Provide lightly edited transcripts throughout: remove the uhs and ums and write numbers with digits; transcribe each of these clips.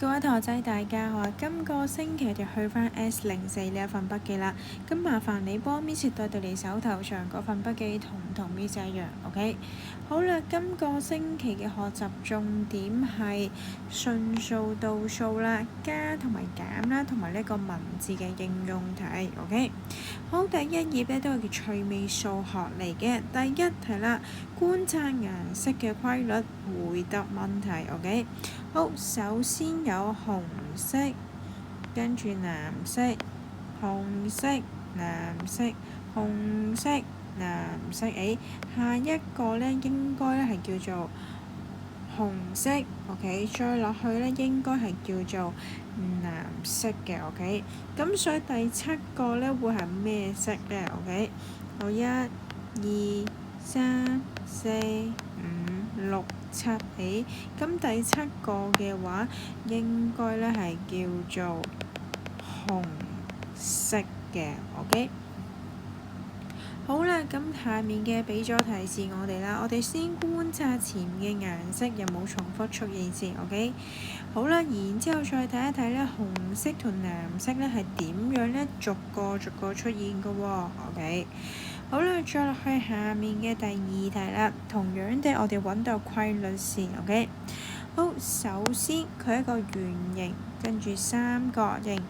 各位同學仔大家好啊！今個星期就去翻 S04呢一份筆記啦。咁麻煩你幫 Miss 對你手頭上嗰份筆記同唔同 Miss 一樣 ？OK。好啦，今個星期嘅學習重點係順數倒數啦、加同埋減啦，同埋呢個文字嘅應用題。OK。好，第一頁咧都係叫趣味數學嚟嘅。第一題啦，觀察顏色嘅規律，回答問題。OK。好，首先有紅色，跟住藍色，紅色、藍色、紅色、藍色。下一個呢應該咧係叫做紅色 ，OK， 再落去呢應該係叫做藍色嘅 ，OK。咁所以第七個呢會係咩色呢 ？OK， 好，1、2、3、4、5、6、7。咁第七個嘅話應該呢係叫做紅色嘅 ，OK。好啦，咁下面嘅俾咗提示我哋啦，我哋先觀察前嘅顏色有冇重複出現先 ，OK。好啦，然之後再睇一睇呢紅色同藍色呢係點樣呢？逐個出現嘅喎 ，OK。好啦，再落去下面嘅第二題啦，同樣地我哋揾到規律先 ，OK。好，首先佢係一個圓形，跟住三角形、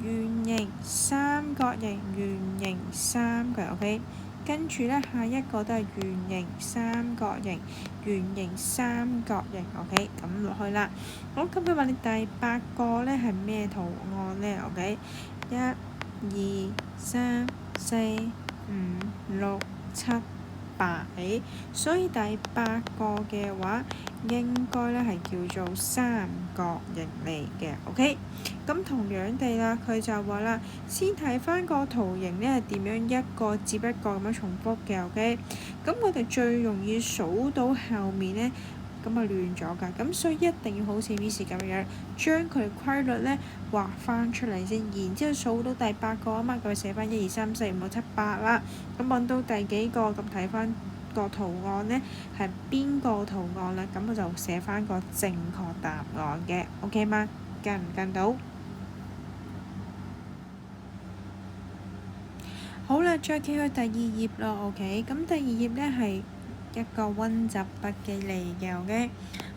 圓形、三角形、圓形、三角形 ，OK。跟住呢，下一個都係圓形、三角形、圓形、三角形 ，OK。咁落去啦。好，咁佢話你第八個呢係咩圖案呢 ？OK。1、2、3、4、5、6、7、8。所以第八個嘅話應該咧係叫做三角形嚟嘅 ，OK。咁同樣地啦，佢就話啦，先睇翻個圖形咧係點樣一個接一個咁樣重複嘅 ，OK。咁我哋最容易數到後面呢，咁啊亂咗㗎，咁所以一定要好似 Miss 咁樣將佢規律呢畫翻出嚟先，然之後數到第八個啊嘛，咁寫翻1、2、3、4、5、6、7、8啦。咁揾到第幾個，咁睇翻個圖案呢係邊個圖案啦，咁我就寫翻個正確答案嘅 ，OK 嗎？跟唔跟到？好啦，再企去第二頁咯 ，OK。咁第二頁呢係一個溫習筆記嚟嘅 ，OK。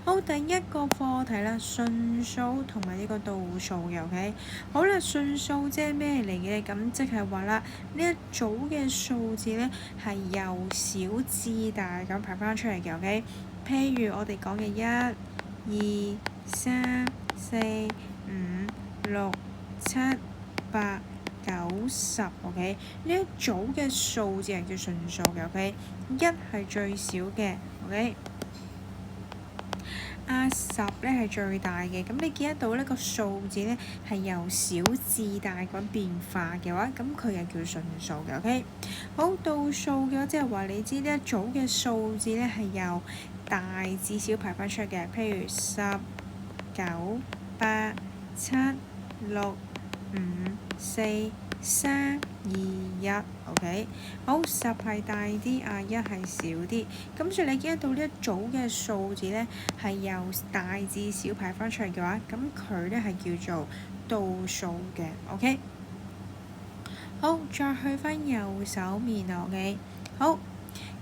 好，第一個課題啦，順數同埋呢個倒數嘅 ，OK。好啦，順數即係咩嚟嘅？咁即係話啦，呢一組嘅數字呢係由小至大咁排翻出嚟嘅 ，OK。譬如我哋講嘅1、2、3、4、5、6、7、8、9、10 ，OK。呢一組嘅數字係叫順數嘅 ，OK。1係最少嘅 ，OK。10咧係最大嘅，咁你見得到呢個數字呢係由小至大咁變化嘅話，咁佢又叫順數嘅 ，OK。好，倒數嘅話，即係話你知呢一組嘅數字呢係由大至小排翻出嘅，譬如10、9、8、7、6、5、4、3、2、1 ，OK。好，10係大啲，1係少啲，咁所以你見得到呢一組嘅數字呢係由大至小排翻出嚟嘅話，咁佢呢係叫做倒數嘅 ，OK。好，再去翻右手面 ，OK。好，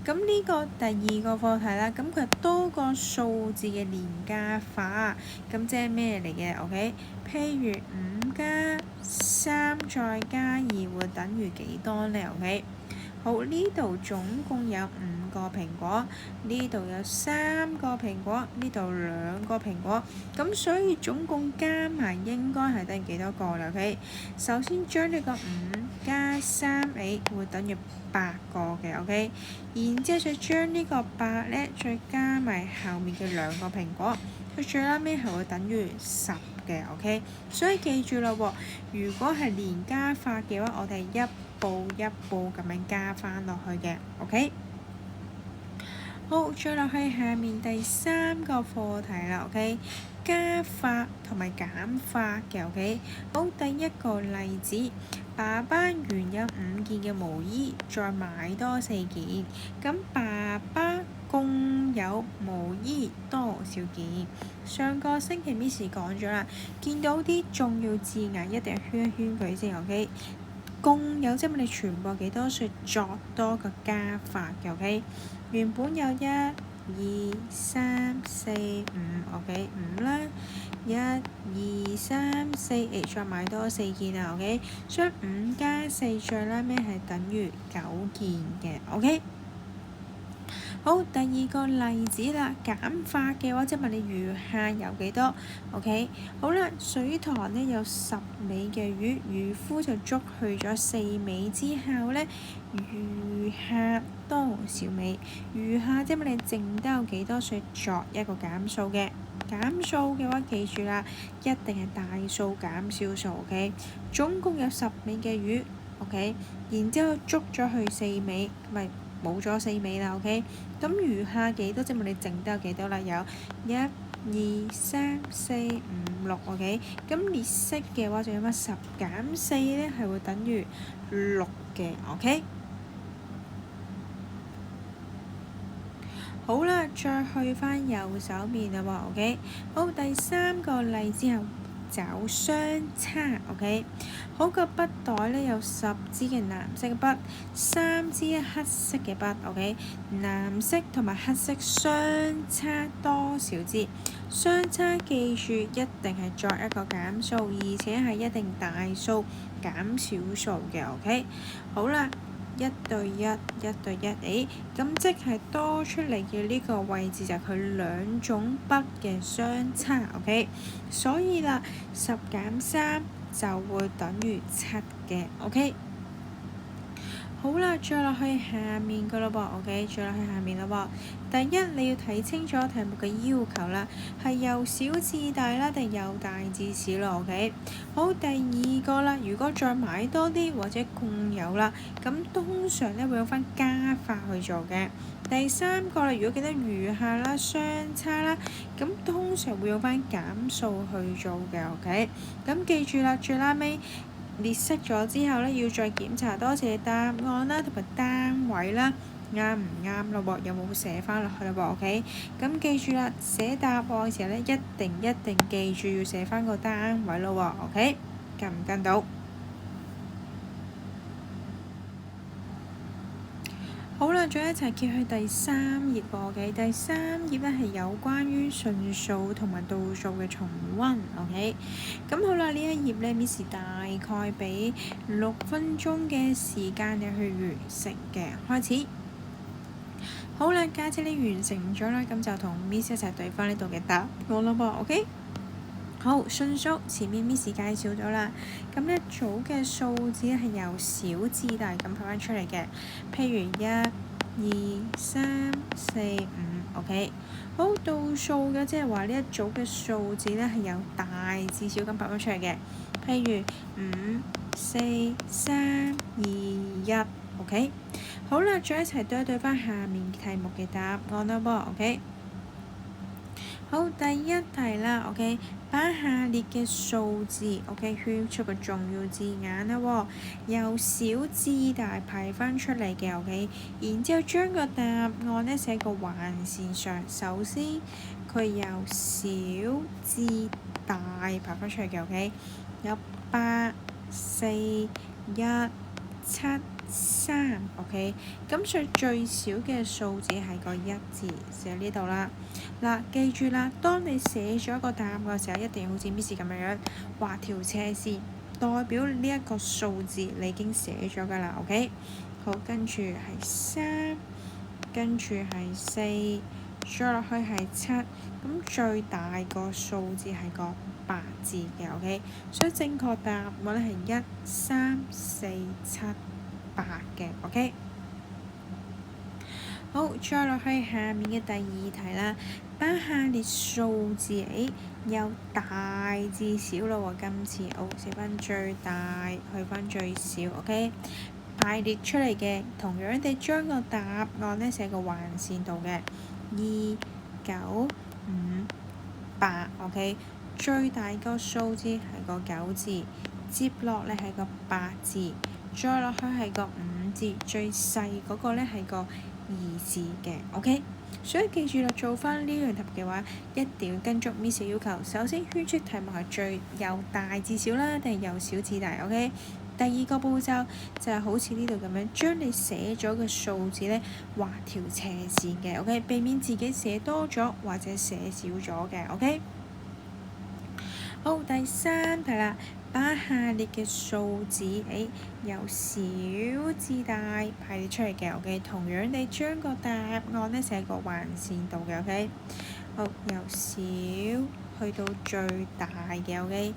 咁呢個第二個課題啦，咁佢係多個數字嘅連加法，咁即係咩嚟嘅 ？OK。譬如5加3再加2會等於幾多呢 ？OK。好，呢度總共有5個蘋果，呢度有3個蘋果，呢度2個蘋果，咁所以總共加埋應該係等於幾多個啦 ？OK。首先將呢個5加3會等於8個嘅 ，OK。然之後再將呢個8呢再加埋後面嘅2個蘋果，佢最拉尾係會等於10嘅 ，OK。所以記住啦喎，如果係連加法嘅話，我哋一步一步咁樣加翻落去嘅 ，OK。好，再落去下面第三個課題啦 ，OK。加法同埋減法嘅 ，OK。好，第一個例子，爸爸原有5件嘅毛衣，再買多4件，咁爸爸共有無疑多少件？上個星期 Miss 講咗啦，見到啲重要字眼一定係圈一圈佢先 OK。共有即係我哋全部幾多，所以作多個加法嘅 OK。原本有1、2、3、4、5 OK， 5啦，1、2、3、4，再買多4件啊 OK。所以5加4最拉尾係等於9件嘅 OK。好，第二個例子啦，減法嘅話，即係問你餘下有幾多 ？OK， 好啦，水塘呢有10尾嘅魚，漁夫就捉去咗4尾之後呢，餘下多少尾？餘下即係問你剩低有幾多，所以作一個減數嘅。減數嘅話，記住啦，一定係大數減小數 OK。總共有10尾嘅魚 OK， 然之後捉咗去4尾，咪冇咗4尾啦 OK。咁餘下幾多？即係問你剩低有幾多啦？有1、2、3、4、5、6 OK。咁列式嘅話，仲有乜10減4呢？係會等於6嘅 OK。好啦，再去翻右手面啦喎 OK。好，第三個例之後找相差 OK。好，個筆袋呢有10支嘅藍色嘅筆，3支黑色嘅筆 OK。藍色同埋黑色相差多少支？相差記住一定係作一個減數，而且係一定大數減小數嘅 OK。好啦。1對1，1對1，咁即係多出嚟嘅呢個位置就係佢兩種筆嘅相差 OK。所以啦，10減3就會等於7嘅 OK。好啦，再落去下面噶咯噃 OK， 再落去下面咯噃。第一，你要睇清楚題目嘅要求啦，係由小至大啦，定由大至小咯 OK。好，第二個啦，如果再買多啲或者共有啦，咁通常咧會用翻加法去做嘅。第三個啦，如果記得餘下啦、相差啦，咁通常會用翻減數去做嘅 OK。咁記住啦，最拉尾列式咗之後呢，要再檢查多次答案啦，同埋單位啦，啱唔啱咯喎？有冇寫翻落去咯喎 OK。咁記住啦，寫答案嘅時候呢，一定記住要寫翻個單位咯喎 OK。跟唔跟到？好啦，再一齊揭去第3頁嘅。第3頁呢係有關於順數同埋倒數嘅重溫 OK。咁好啦，呢一頁呢 Miss 大概俾6分鐘嘅時間你去完成嘅，開始。好啦，家姐你完成咗啦，咁就同 Miss 一齊對翻呢度嘅答案咯噃 OK。好，順數前面 Miss 介紹咗啦，咁一組嘅數字係由小至大咁排翻出嚟嘅，譬如1、2、3、4、5 OK。好，倒數嘅即係話呢一組嘅數字呢係由大至小咁排翻出嚟嘅，譬如5、4、3、2、1 OK。好啦，再一齊對一對翻下面題目嘅答案啦噃 OK。好，第一題啦 OK。把下列嘅數字 OK 圈出個重要字眼啦喎，由小至大排翻出嚟嘅 OK， 然之後將個答案呢寫個橫線上。首先佢由小至大排翻出嚟嘅 OK， 有8、4、1、7、3 OK， 咁所以最少嘅數字係個1字，寫呢度啦。嗱，記住啦，當你寫咗一個答案嘅時候，一定要好似 Miss 咁樣畫條斜線，代表呢一個數字你已經寫咗㗎啦 OK。好，跟住係3，跟住係4，再落去係7，咁最大個數字係個8字嘅 OK， 所以正確答案咧係1、3、4、7、8嘅 OK。好，再落去下面嘅第二題啦，把下列數字由大至小咯喎，今次寫翻最大去翻最小 OK， 排列出嚟嘅，同樣地將個答案呢寫個橫線度嘅2、9、5、8 OK， 最大個數字係個9字，接落嚟係個8字，再落去係個5字，最細嗰個呢係個2字嘅 OK。所以記住啦，做翻呢類題目嘅話，一定要跟足 Miss 要求。首先圈出題目係最由大至小啦，定係由小至大 ？OK。第二個步驟就係好似呢度咁樣，將你寫咗嘅數字咧畫條斜線嘅 ，OK， 避免自己寫多咗或者寫少咗嘅 ，OK。好，第三題啦，把下列嘅數字由小至大排列出嚟嘅 ，OK， 同樣地將個答案咧寫個橫線度嘅 ，OK。好，由小去到最大嘅 ，OK，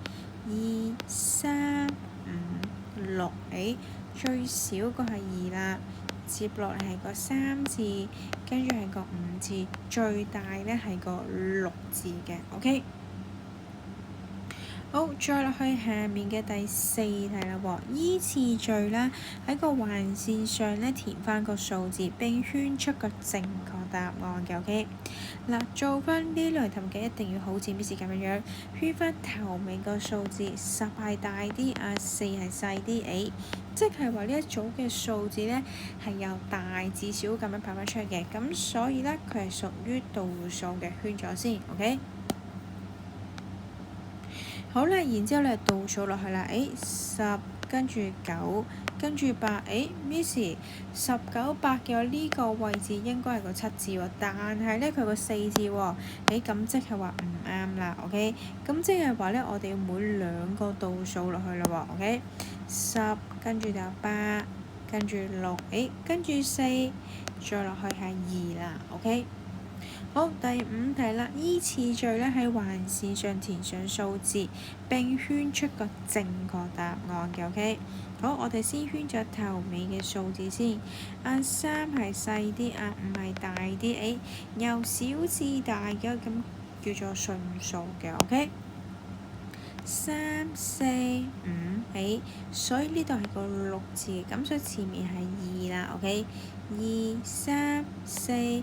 2、3、5、6，最少個係2啦，接落嚟係個3字，跟住係個5字，最大咧係個6字嘅 ，OK。好，再落去下面嘅第四題啦喎，依次序啦，喺個橫線上咧填翻個數字並圈出個正確答案嘅 ，OK。嗱，做翻呢類題目嘅一定要好似 Miss 咁樣圈翻頭尾個數字，10係大啲，4係細啲，即係話呢一組嘅數字咧係由大至小咁樣排翻出嚟嘅，咁所以咧佢係屬於倒數嘅，圈咗先 ，OK。好啦，然之後咧倒數落去啦，10跟住9跟住8，Miss 19、8嘅話呢個位置應該係個7字喎，但係咧佢個4字喎，咁即係話唔啱啦 ，OK， 咁即係話咧我哋要每兩個倒數落去啦喎 ，OK， 10跟住就8跟住6，跟住4再落去係2啦 ，OK。好，第5題啦，依次序咧喺橫線上填上數字並圈出個正確答案嘅 ，OK。好，我哋先圈咗頭尾嘅數字先。3係細啲，5係大啲，由小至大嘅咁叫做順數嘅 ，OK。3、4、5，所以呢度係個6字，咁所以前面係2啦 ，OK。2、3、4、5。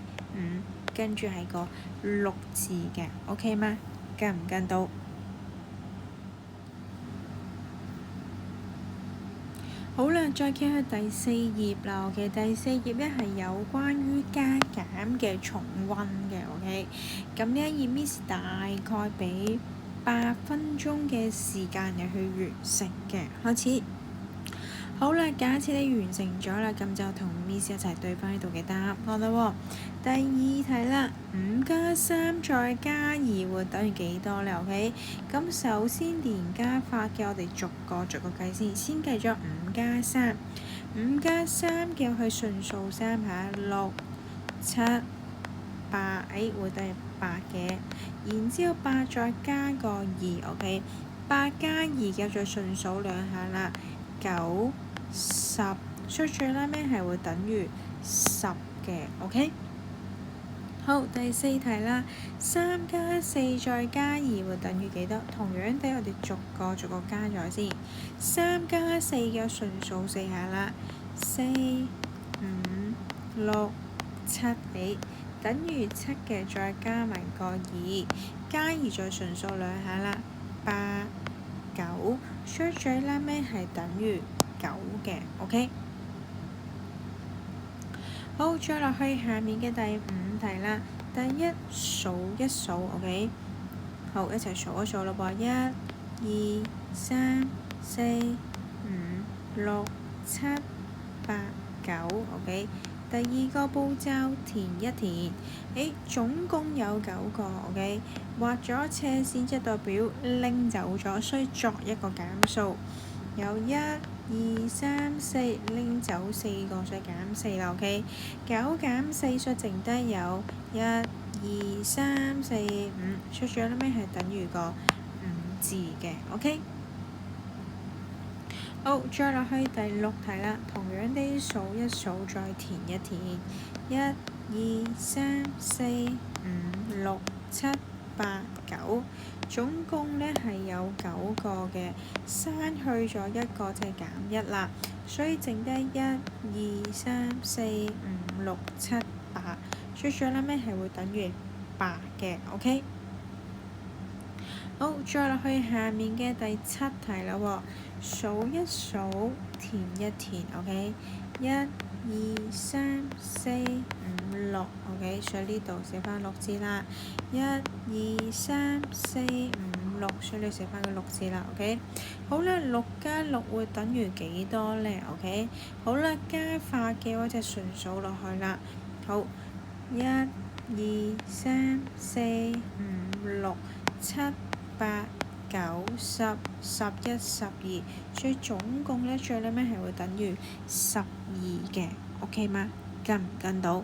跟住係個6字嘅 ，OK 嗎？跟唔跟到？好啦，再揭去第4頁啦。OK，第4頁咧係有關於加減嘅重溫嘅。OK，咁呢一頁 Miss 大概俾8分鐘嘅時間你去完成嘅，開始。好啦，假設你完成咗啦，咁就同 Miss 一齊對翻呢度嘅答案啦喎。第2題啦，5加3再加2會等於幾多咧 ？OK，咁首先連加法嘅，我哋逐個計先，先計咗5加3，5加3嘅去順數3下，6、7、8，會等於8嘅。然之後8再加個2 ，OK， 8加2嘅再順數2下啦，9、10，所以最拉尾係會等於10嘅 ，OK。好，第4題啦，3加4再加2會等於幾多？同樣地，我哋逐個加咗先。3加4嘅順數4下啦，4、5、6、7，等於7嘅再加埋個2，加2再順數2下啦，8、9，所以最拉尾係等於9嘅 ，OK。好，再落去下面嘅第5題啦。第一數一數 ，OK。好，一齊數一數咯噃，1、2、3、4、5、6、7、8、9 ，OK。第二個步驟填一填，總共有9個 ，OK。畫咗斜線即係代表拎走咗，所以作一個減數。有1、2、3、4，拎走4個，所以減4啦 ，OK。9減4，所以剩低有1、2、3、4、5，出咗啦咩？係等於個5字嘅 ，OK。好，再落去第6題啦，同樣地數一數，再填一填。1、2、3、4、5、6、7、8、9，總共咧係有9個嘅，刪去咗一個即係減1啦，所以剩低1、2、3、4、5、6、7、8，出咗啦咩？係會等於8嘅 ，OK。好，再落去下面嘅第7題啦喎，數一數，填一填 ，OK。1、2、3、4、5、六 ，OK，所以呢度寫翻六字啦。1、2、3、4、5、6，所以你寫翻個六字啦 ，OK。好啦，6加6會等於幾多呢 ？OK。好啦，加法嘅話就順數落去啦。好，1、2、3、4、5、6、7、8、9、10、11、12，所以總共呢，最尾係會等於12嘅 ，OK 嗎？跟唔跟到？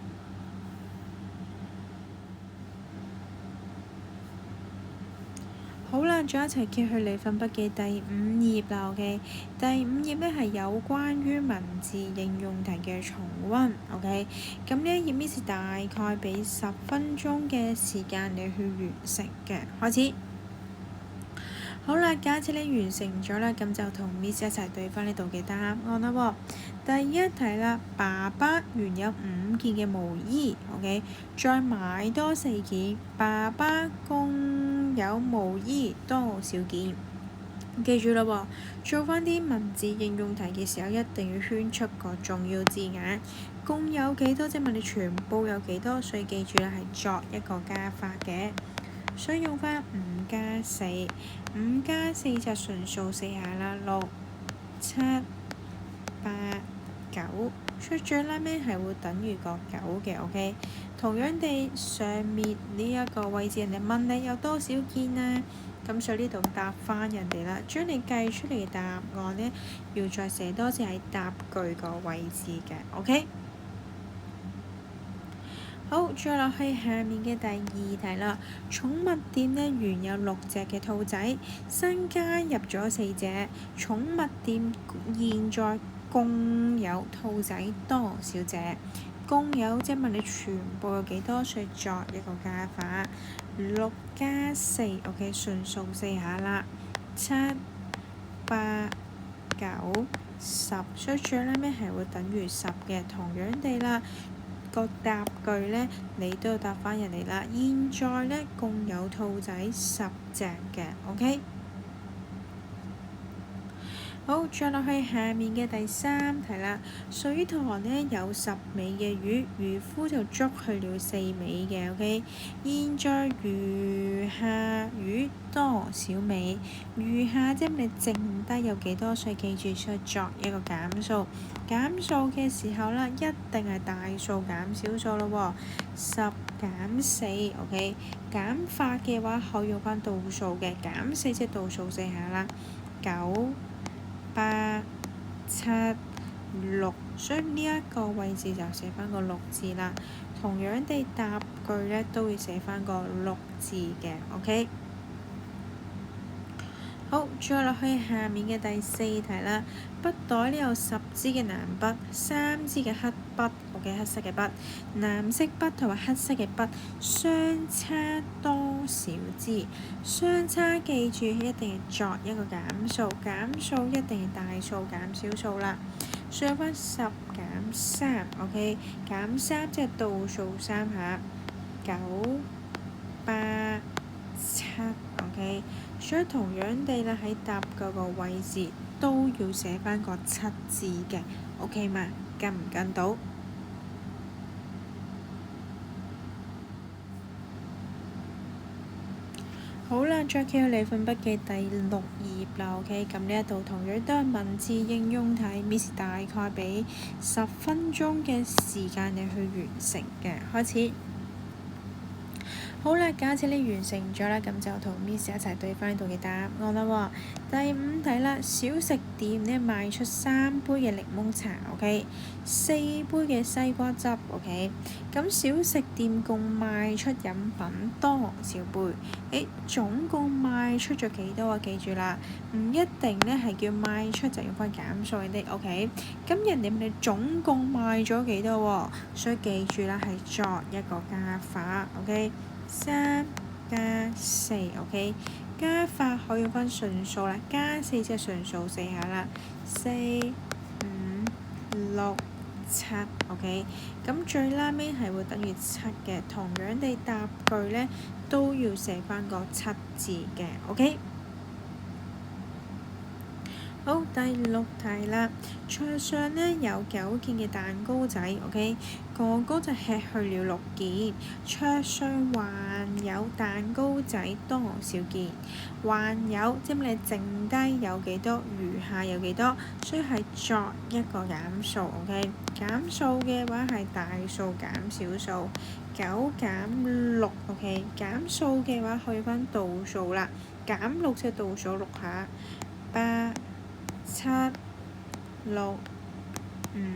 好啦，再一齊揭去你份筆記第5頁啦，OK。第5頁呢係有關於文字應用題嘅重溫，OK。咁呢一頁 Miss 大概俾10分鐘嘅時間你去完成嘅，開始。好啦，假設你完成咗啦，咁就同 Miss 一齊對翻呢度嘅答案啦喎。第一題啦，爸爸原有5件嘅毛衣 ，OK， 再買多4件，爸爸共有毛衣多少件？記住啦喎，做翻啲文字應用題嘅時候，一定要圈出個重要字眼。共有幾多？即係問你全部有幾多，所以記住啦，係作一個加法嘅。所以用翻5加4，5加4就順數4下啦，6、7、8、9，所以最拉尾係會等於個9嘅 ，OK。同樣地，上面呢一個位置人哋問你有多少件啊？咁所以呢度答翻人哋啦，將你計出嚟嘅答案呢，要再寫多次喺答句個位置嘅 ，OK。好，再落去下面嘅第2題啦。寵物店呢，原有6隻嘅兔仔，新加入咗4隻。寵物店現在共有兔仔多少隻？共有即係問你全部有幾多，所以作一個加法。6加4 ，OK， 順數4下啦。7、8、9、10，所以最尾係會等於10嘅。同樣地啦。個答句呢，你都要答翻人哋啦。現在呢，共有兔仔10隻嘅 ，OK。好，再落去下面嘅第3題啦。水塘呢有10尾嘅魚，漁夫就捉去了4尾嘅 ，OK。現在餘下魚多少尾？餘下即係你剩低有幾多？所以記住出作一個減數。減數嘅時候啦，一定係大數減小數咯喎。10減4 ，OK。減法嘅話可以用翻倒數嘅，減4即係倒數4下啦。9、8、7、6，所以呢一個位置就寫翻個6字啦。同樣地答句呢都會寫翻個6字嘅 ，OK。好，再落去下面嘅第4題啦。筆袋呢有10支嘅藍筆，3支嘅黑筆，OK，黑色嘅筆。藍色筆同埋黑色嘅筆相差多少支？相差記住一定係作一個減數，減數一定係大數減小數啦。所以翻10減3，OK， 減3即係倒數3下。9、8、7，OK。所以同樣地啦，喺答句個位置都要寫翻個7字嘅 ，OK 嘛？跟唔跟到？好啦，再揭去你份筆記第6頁啦 ，OK。咁呢一度同樣都係文字應用題 ，Miss 大概俾10分鐘嘅時間你去完成嘅，開始。好啦，假設你完成咗啦，咁就同 Miss 一齊對翻呢度嘅答案啦喎。第5題啦，小食店呢賣出3杯嘅檸檬茶 ，OK， 4杯嘅西瓜汁 ，OK。咁小食店共賣出飲品多少杯？總共賣出咗幾多啊？記住啦，唔一定呢係叫賣出就用翻減數嘅，OK。咁人哋問你總共賣咗幾多喎？所以記住啦，係作一個加法 ，OK。3加4 ，OK， 加法可以用翻順數啦，加4即係順數4下啦。4、5、6、7 ，OK， 咁最拉尾係會等於7嘅，同樣地答句呢都要寫翻個7字嘅 ，OK。好，第6題啦。桌上呢有9件嘅蛋糕仔，OK，哥哥就吃去了6件，桌上還有蛋糕仔多少件？還有即係你剩低有幾多，餘下有幾多，所以係作一個減數 ，OK？ 減數嘅話係大數減小數，9減6 ，OK？ 減數嘅話去返倒數啦，減6即係倒數6下，8、7、6、5、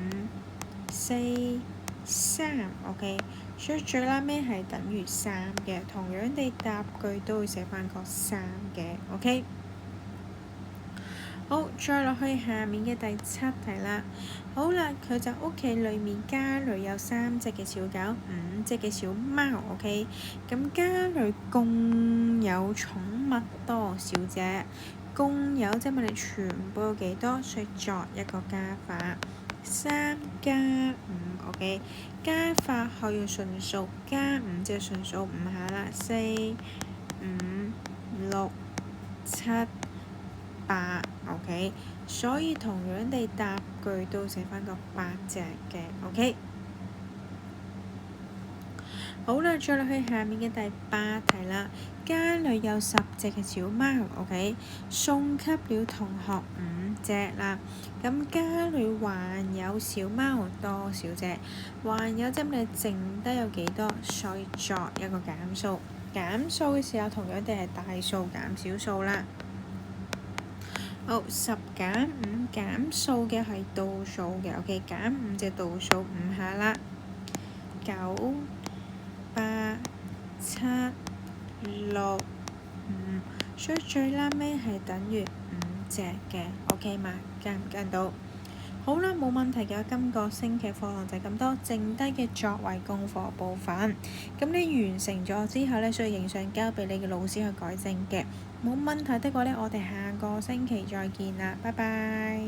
4、3 ，OK？ 所以最拉尾係等於3嘅，同樣地答句都會寫返個3嘅 ，OK？ 好，再落去下面嘅第7題啦。好啦，佢就屋企裏面家裏有3隻嘅小狗，5隻嘅小貓 ，OK？ 咁家裏共有寵物多少隻？共有即係問你全部有幾多，所以作一個加法。3加5 ，OK？ 加法可以順數，加5即係順數5下啦。4、5、6、7、8 ，OK？ 所以同樣地答句都寫返個8隻嘅 ，OK？ 好啦，再落去下面嘅第8題啦。家裏有10隻嘅小貓 ，OK？ 送給了同學5隻啦。咁家裏還有小貓多少隻？還有即係你剩低有幾多，所以作一個減數。減數嘅時候同樣地係大數減小數啦。好，10減5減數嘅係倒數嘅 ，OK？ 減5隻倒數5下啦。9、8、7、6、5，所以最拉尾係等於5隻嘅 ，OK 嘛？跟唔跟到？好啦，冇問題嘅，今個星期課堂就係咁多，剩低嘅作為功課部分，咁你完成咗之後呢，需要影相交俾你嘅老師去改正嘅。冇問題的話呢，我哋下個星期再見啦，拜拜。